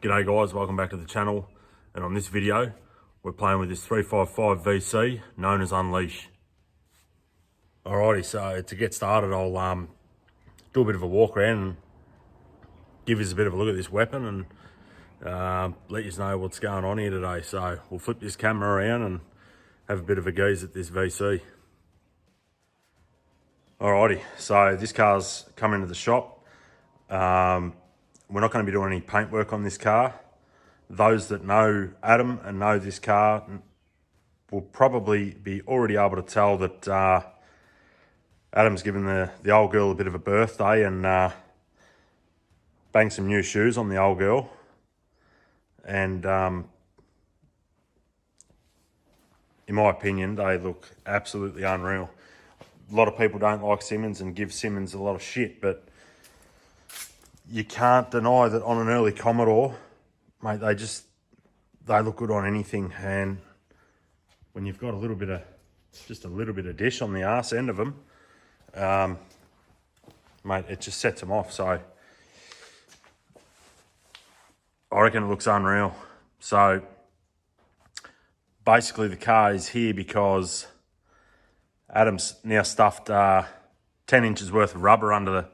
G'day guys, welcome back to the channel, and on this video we're playing with this 355 VC known as Unleash. Alrighty, so to get started I'll do a bit of a walk around and give you a bit of a look at this weapon and let you know what's going on here today. So we'll flip this camera around and have a bit of a gaze at this VC. Alrighty, so this car's come into the shop. We're not going to be doing any paint work on this car. Those that know Adam and know this car will probably be already able to tell that Adam's given the old girl a bit of a birthday and banged some new shoes on the old girl. And in my opinion, they look absolutely unreal. A lot of people don't like Simmons and give Simmons a lot of shit, but you can't deny that on an early Commodore, mate, they look good on anything. And when you've got just a little bit of dish on the arse end of them, mate, it just sets them off. So I reckon it looks unreal. So basically the car is here because Adam's now stuffed 10 inches worth of rubber under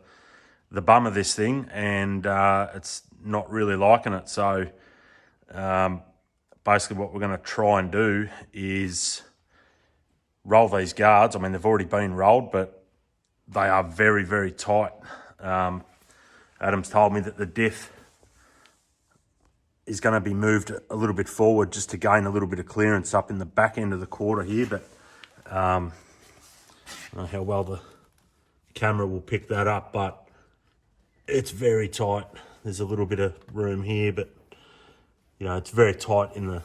the bum of this thing, and it's not really liking it. So basically what we're going to try and do is roll these guards. I mean, they've already been rolled, but they are very, very tight. Adam's told me that the diff is going to be moved a little bit forward just to gain a little bit of clearance up in the back end of the quarter here, but I don't know how well the camera will pick that up, but it's very tight. There's a little bit of room here, but you know, it's very tight in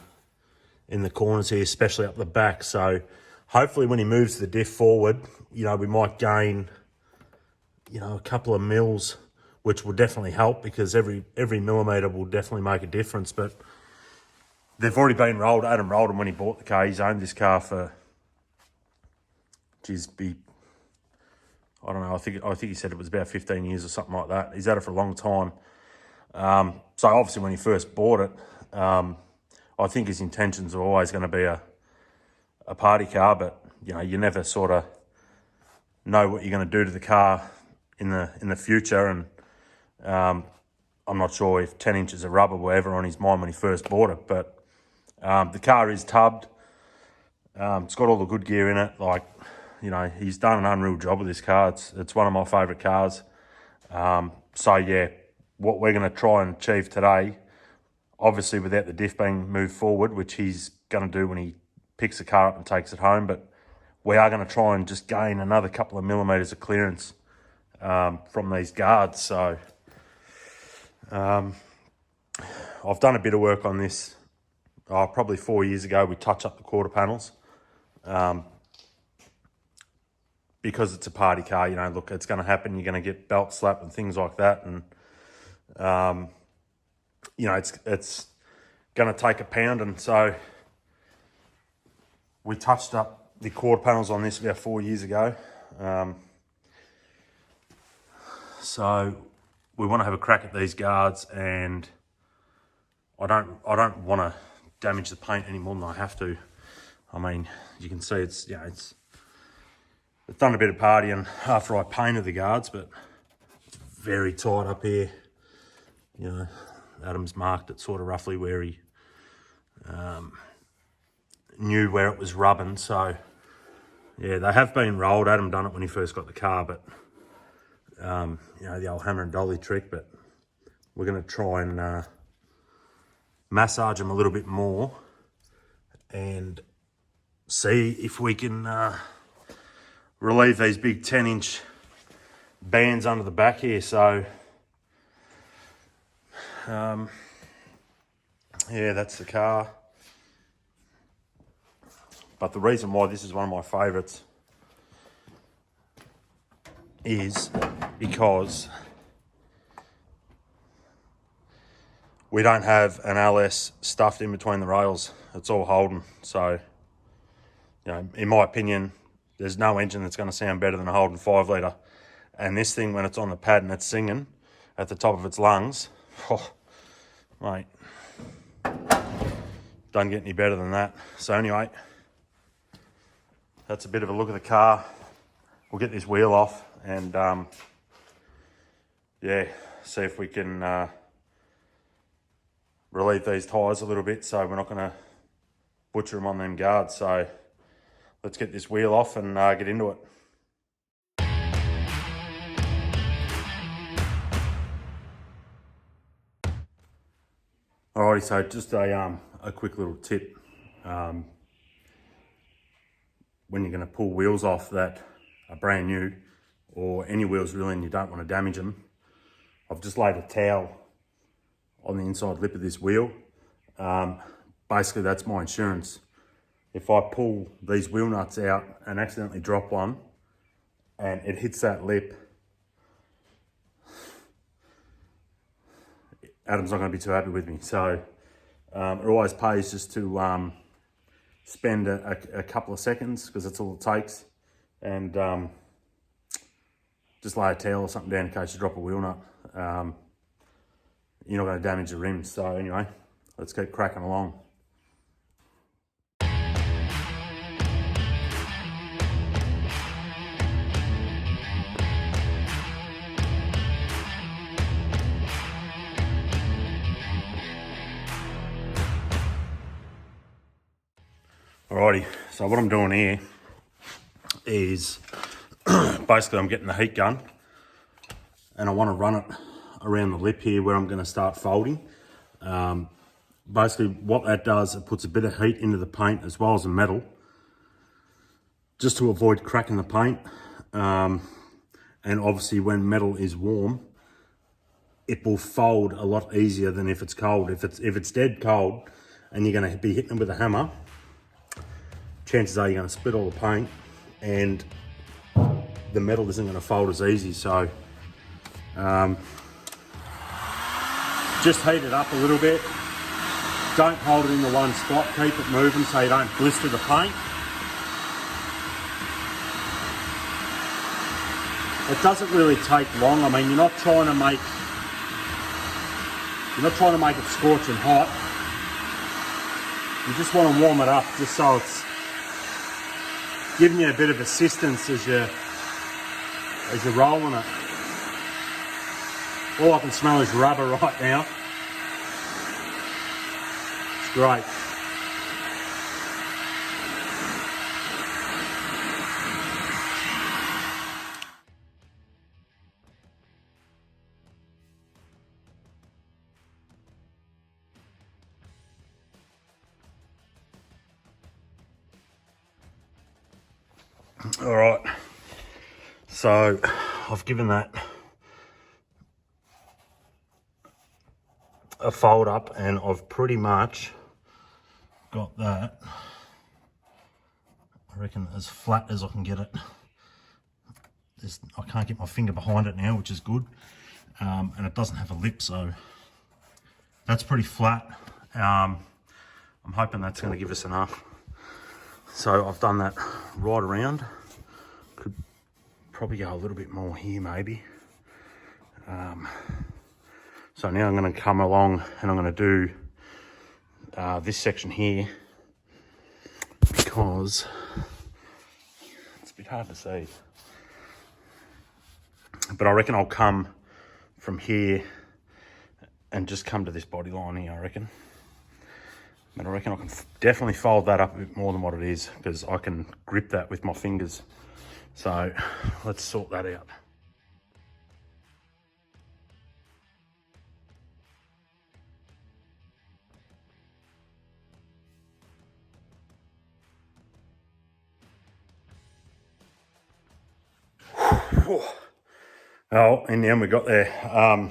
the corners here, especially up the back. So hopefully when he moves the diff forward, you know, we might gain, you know, a couple of mils, which will definitely help, because every millimetre will definitely make a difference. But they've already been rolled. Adam rolled them when he bought the car. He's owned this car for, I don't know, I think he said it was about 15 years or something like that. He's had it for a long time. So obviously when he first bought it, I think his intentions are always going to be a party car, but you know, you never sort of know what you're going to do to the car in the future. And I'm not sure if 10 inches of rubber were ever on his mind when he first bought it, but the car is tubbed. It's got all the good gear in it. Like, you know, he's done an unreal job with this car. It's one of my favourite cars. So yeah, what we're going to try and achieve today, obviously without the diff being moved forward, which he's going to do when he picks the car up and takes it home, but we are going to try and just gain another couple of millimetres of clearance from these guards. So I've done a bit of work on this. Probably 4 years ago, we touched up the quarter panels. Because it's a party car, you know, look, it's going to happen. You're going to get belt slap and things like that. And, you know, it's going to take a pound. And so we touched up the quarter panels on this about 4 years ago. So we want to have a crack at these guards, and I don't want to damage the paint any more than I have to. I mean, you can see it's, you know, it's done a bit of partying after I painted the guards, but it's very tight up here. You know, Adam's marked it sort of roughly where he knew where it was rubbing. So yeah, they have been rolled. Adam done it when he first got the car, but you know, the old hammer and dolly trick. But we're going to try and massage them a little bit more and see if we can relieve these big 10-inch bands under the back here. So yeah, that's the car. But the reason why this is one of my favourites is because we don't have an LS stuffed in between the rails. It's all Holden. So, you know, in my opinion, there's no engine that's going to sound better than a Holden 5 litre. And this thing, when it's on the pad and it's singing at the top of its lungs, oh, Mate, doesn't get any better than that. So anyway, that's a bit of a look at the car. We'll get this wheel off and yeah, see if we can relieve these tyres a little bit so we're not going to butcher them on them guards. So let's get this wheel off and get into it. Alrighty, so just a quick little tip. When you're going to pull wheels off that are brand new, or any wheels really, and you don't want to damage them, I've just laid a towel on the inside lip of this wheel. Basically, that's my insurance. If I pull these wheel nuts out and accidentally drop one, and it hits that lip, Adam's not going to be too happy with me. So it always pays just to spend a couple of seconds, because that's all it takes, and just lay a towel or something down in case you drop a wheel nut. You're not going to damage the rims. So anyway, let's keep cracking along. Alrighty, so what I'm doing here is basically I'm getting the heat gun and I want to run it around the lip here where I'm going to start folding. Basically what that does, it puts a bit of heat into the paint as well as the metal, just to avoid cracking the paint. And obviously when metal is warm, it will fold a lot easier than if it's cold. If it's dead cold and you're going to be hitting it with a hammer, chances are you're going to split all the paint and the metal isn't going to fold as easy. So just heat it up a little bit. Don't hold it in the one spot. Keep it moving so you don't blister the paint. It doesn't really take long. I mean, you're not trying to make it scorching hot. You just want to warm it up just so it's giving you a bit of assistance as you're rolling it. All I can smell is rubber right now. It's great. All right, so I've given that a fold up and I've pretty much got that, I reckon, as flat as I can get it. I can't get my finger behind it now, which is good, and it doesn't have a lip, so that's pretty flat. I'm hoping that's going to give us enough. So I've done that right around. Could probably go a little bit more here maybe. So now I'm going to come along and I'm going to do this section here, because it's a bit hard to see. But I reckon I'll come from here and just come to this body line here, I reckon. But I reckon I can definitely fold that up a bit more than what it is, because I can grip that with my fingers. So let's sort that out. Oh, in the end we got there. I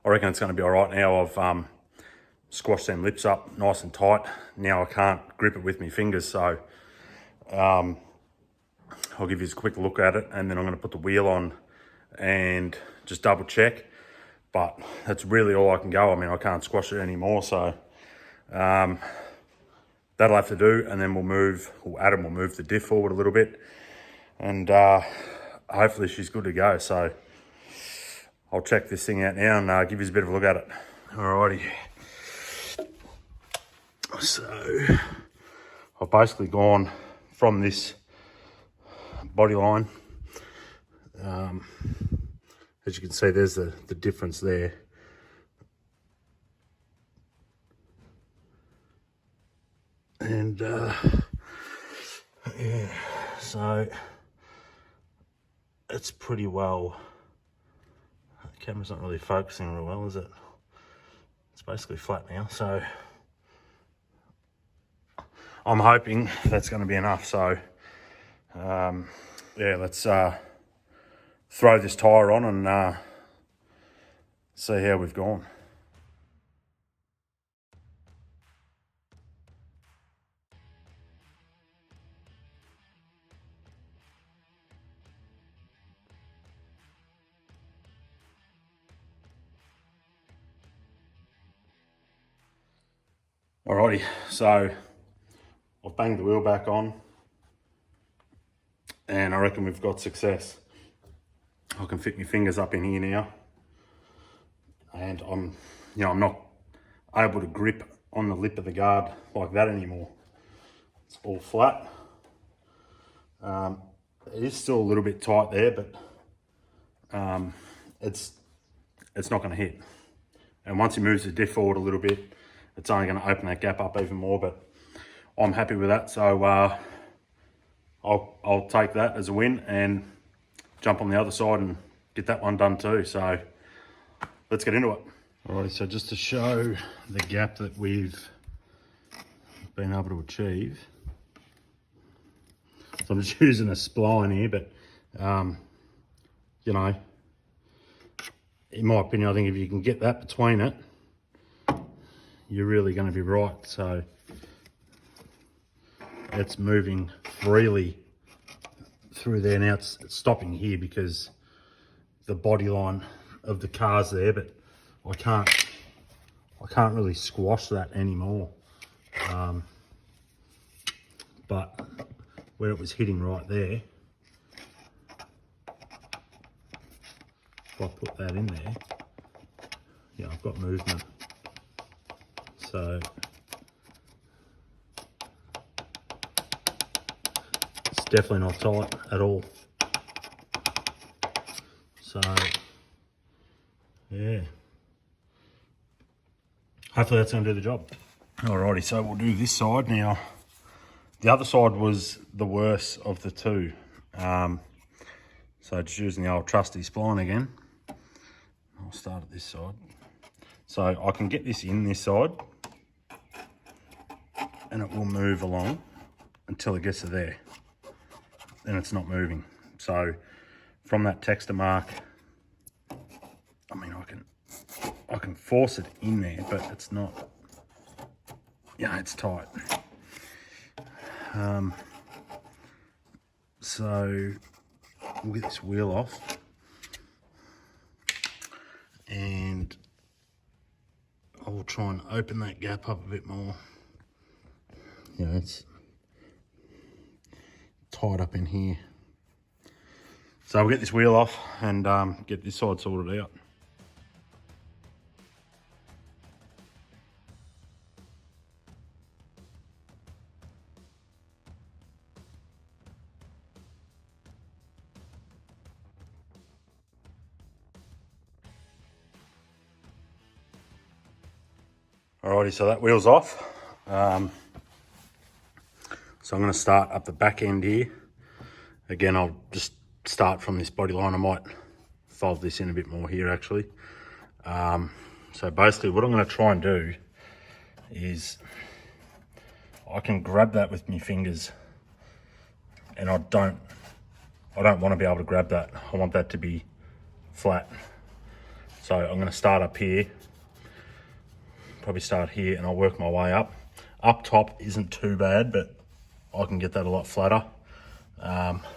reckon it's going to be all right now. I've squashed them lips up nice and tight. Now I can't grip it with my fingers, so I'll give you a quick look at it, and then I'm going to put the wheel on and just double check. But that's really all I can go. I mean, I can't squash it anymore, so that'll have to do. And then we'll move, or Adam will move the diff forward a little bit, and hopefully she's good to go. So I'll check this thing out now and give you a bit of a look at it. Alrighty. So I've basically gone from this body line. As you can see, there's the difference there. And yeah, so it's pretty well. The camera's not really focusing real well, is it? It's basically flat now, so I'm hoping that's going to be enough. So yeah, let's throw this tyre on and see how we've gone. Alrighty, so I've banged the wheel back on and I reckon we've got success. I can fit my fingers up in here now and I'm not able to grip on the lip of the guard like that anymore. It's all flat. It is still a little bit tight there, but it's not going to hit. And once he moves the diff forward a little bit, it's only going to open that gap up even more, but I'm happy with that. So I'll take that as a win and jump on the other side and get that one done too. So let's get into it. Alrighty, so just to show the gap that we've been able to achieve. So I'm just using a spline here, but you know, in my opinion, I think if you can get that between it, you're really going to be right. So it's moving freely through there. Now it's stopping here because the body line of the car's there, but I can't really squash that anymore. But where it was hitting right there, if I put that in there, yeah, I've got movement. So it's definitely not tight at all. So yeah, hopefully that's going to do the job. Alrighty, so we'll do this side now. The other side was the worst of the two. So just using the old trusty spline again. I'll start at this side. So I can get this in this side and it will move along until it gets to there. Then it's not moving. So from that texture mark, I mean, I can force it in there, but it's not, yeah, it's tight. So we'll get this wheel off and I will try and open that gap up a bit more. You know, it's tied up in here. So we'll get this wheel off and get this side sorted out. Alrighty, so that wheel's off. So I'm going to start up the back end here. Again, I'll just start from this body line. I might fold this in a bit more here actually. So basically what I'm going to try and do is I can grab that with my fingers and I don't want to be able to grab that. I want that to be flat. So I'm going to start up here, probably start here and I'll work my way up. Up top isn't too bad, but I can get that a lot flatter.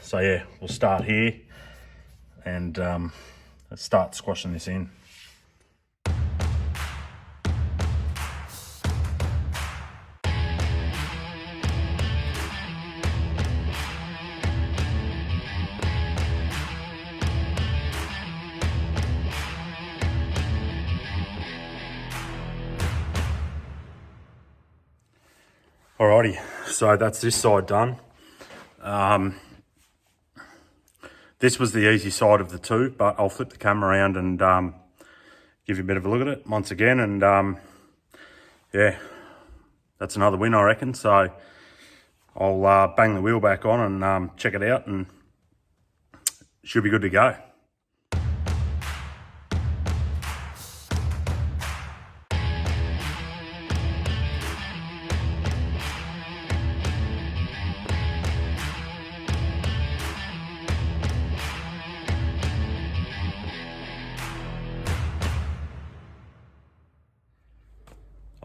So yeah, we'll start here and let's start squashing this in. Alrighty, so that's this side done. This was the easy side of the two, but I'll flip the camera around and give you a bit of a look at it once again. And yeah, that's another win, I reckon. So I'll bang the wheel back on and check it out, and should be good to go.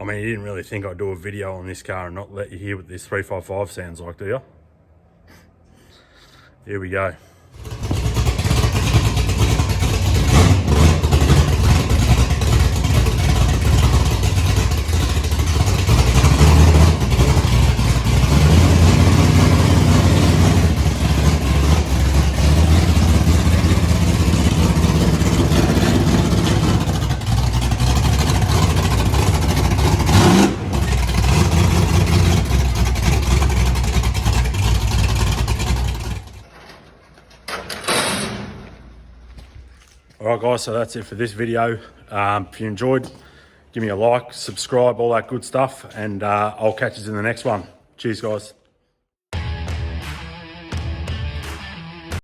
I mean, you didn't really think I'd do a video on this car and not let you hear what this 355 sounds like, do you? Here we go. Alright guys, so that's it for this video. If you enjoyed, give me a like, subscribe, all that good stuff, and I'll catch you in the next one. Cheers guys.